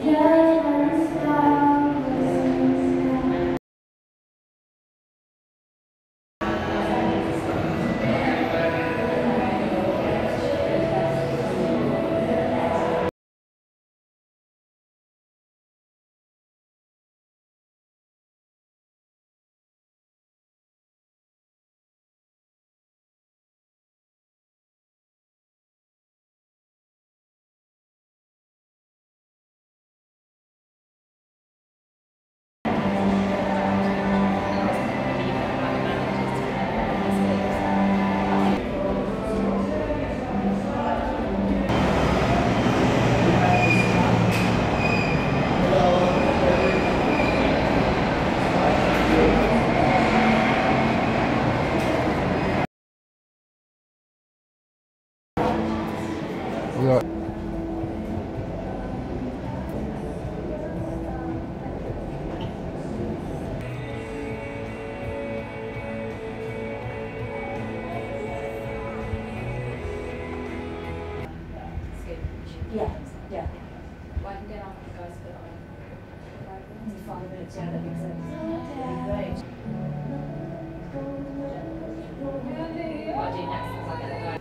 Yeah. Yeah. Well, I can get on with you guys, but I'm 5 minutes, yeah, that makes sense. That'd be great. What I'll do next is I'll get the guy.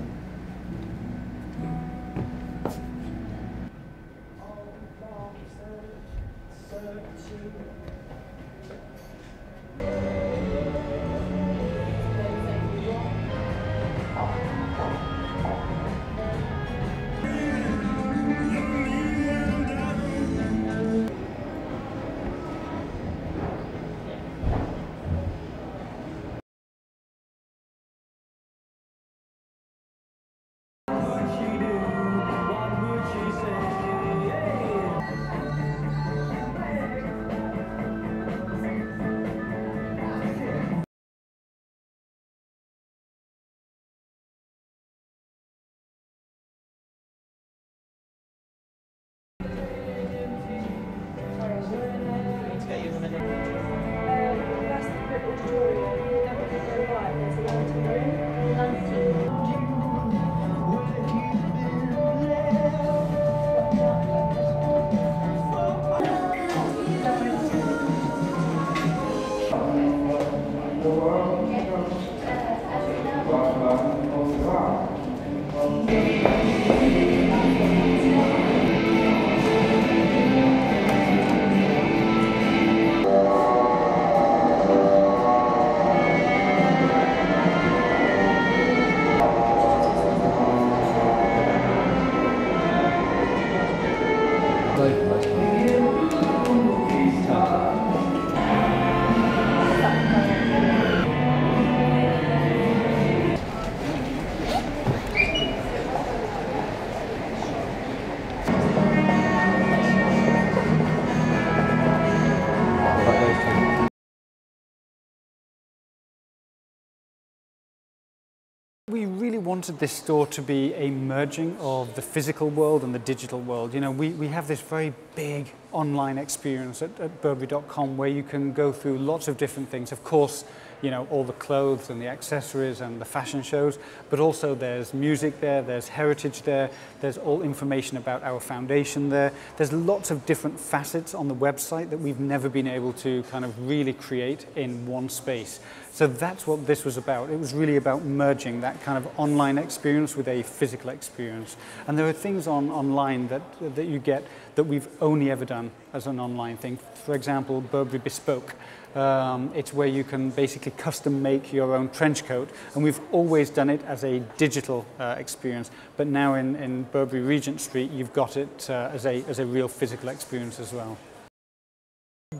We really wanted this store to be a merging of the physical world and the digital world. You know, we have this very big online experience at Burberry.com where you can go through lots of different things. Of course, you know, all the clothes and the accessories and the fashion shows, but also there's music there, there's heritage there, there's all information about our foundation there. There's lots of different facets on the website that we've never been able to kind of really create in one space. So that's what this was about. It was really about merging that kind of online experience with a physical experience. And there are things online that you get that we've only ever done as an online thing. For example, Burberry Bespoke. It's where you can basically custom make your own trench coat, and we've always done it as a digital experience, but now in Burberry Regent Street you've got it as a real physical experience as well.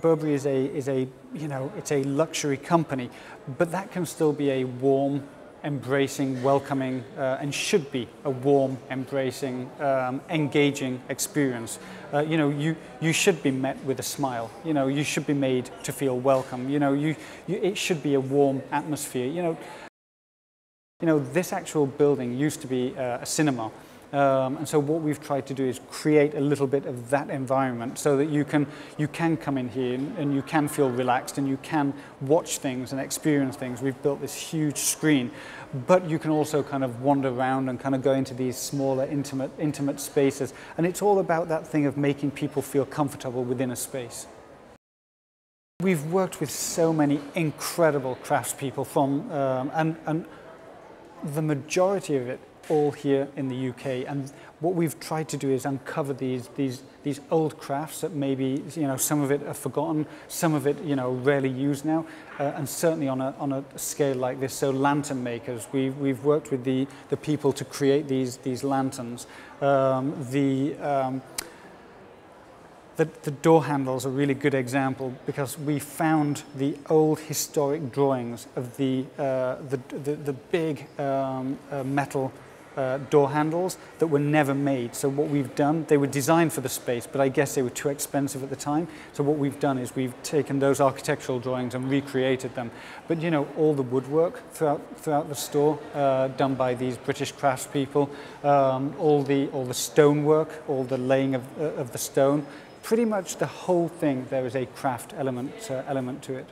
Burberry is a you know, it's a luxury company, but that can still be a warm, embracing, welcoming, and should be a warm, embracing, engaging experience. You know, you should be met with a smile. You know, you should be made to feel welcome. You know, it should be a warm atmosphere. You know, this actual building used to be a cinema, And so what we've tried to do is create a little bit of that environment so that you can come in here and you can feel relaxed and you can watch things and experience things. We've built this huge screen, but you can also kind of wander around and kind of go into these smaller, intimate spaces. And it's all about that thing of making people feel comfortable within a space. We've worked with so many incredible craftspeople and the majority of it all here in the UK, and what we've tried to do is uncover these old crafts that maybe, you know, some of it are forgotten, some of it, you know, rarely used now, and certainly on a scale like this. So lantern makers, we've worked with the people to create these lanterns. The door handles are a really good example because we found the old historic drawings of the big metal door handles that were never made. So what we've done, they were designed for the space, but I guess they were too expensive at the time. So what we've done is we've taken those architectural drawings and recreated them. But you know, all the woodwork throughout the store done by these British craftspeople, all the stonework, all the laying of the stone. Pretty much the whole thing, there is a craft element to it.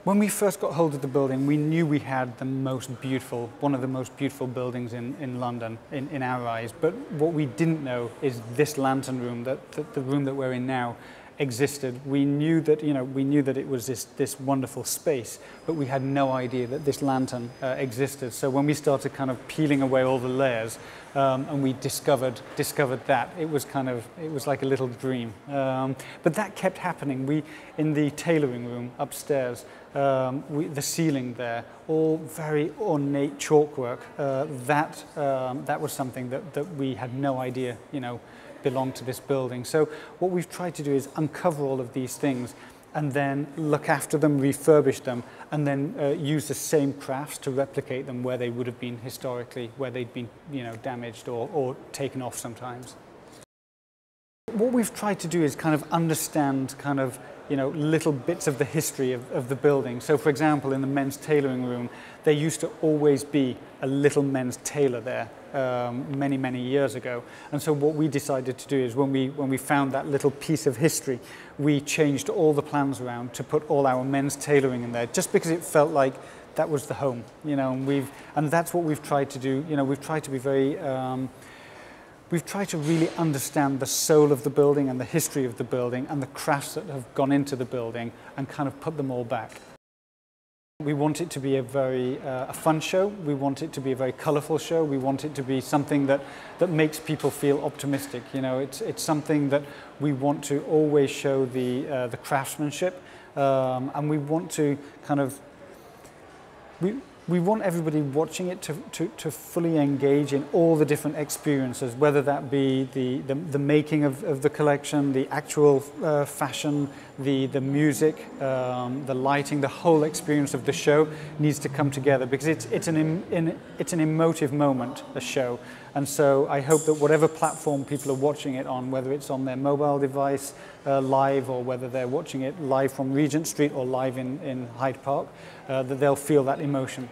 When we first got hold of the building, we knew we had one of the most beautiful buildings in London, in our eyes. But what we didn't know is this lantern room, the room that we're in now, existed. We knew that, you know, it was this wonderful space, but we had no idea that this lantern existed. So when we started kind of peeling away all the layers, and we discovered that, it was like a little dream. But that kept happening. In the tailoring room upstairs, the ceiling there, all very ornate chalkwork. That was something that we had no idea, you know, belonged to this building. So what we've tried to do is uncover all of these things and then look after them, refurbish them, and then use the same crafts to replicate them where they would have been historically, where they'd been, you know, damaged or taken off sometimes. What we've tried to do is kind of understand kind of, you know, little bits of the history of the building. So for example, in the men's tailoring room, there used to always be a little men's tailor there many years ago. And so what we decided to do is when we found that little piece of history, we changed all the plans around to put all our men's tailoring in there, just because it felt like that was the home, you know, and that's what we've tried to do. You know, we've tried to be very we've tried to really understand the soul of the building and the history of the building and the crafts that have gone into the building and kind of put them all back. We want it to be a very fun show. We want it to be a very colourful show. We want it to be something that makes people feel optimistic. You know, it's something that we want to always show the craftsmanship, and we want to kind of we want everybody watching it to fully engage in all the different experiences, whether that be the making of the collection, the actual fashion, the music, the lighting, the whole experience of the show needs to come together because it's an emotive moment, a show. And so I hope that whatever platform people are watching it on, whether it's on their mobile device live or whether they're watching it live from Regent Street or live in Hyde Park, that they'll feel that emotion.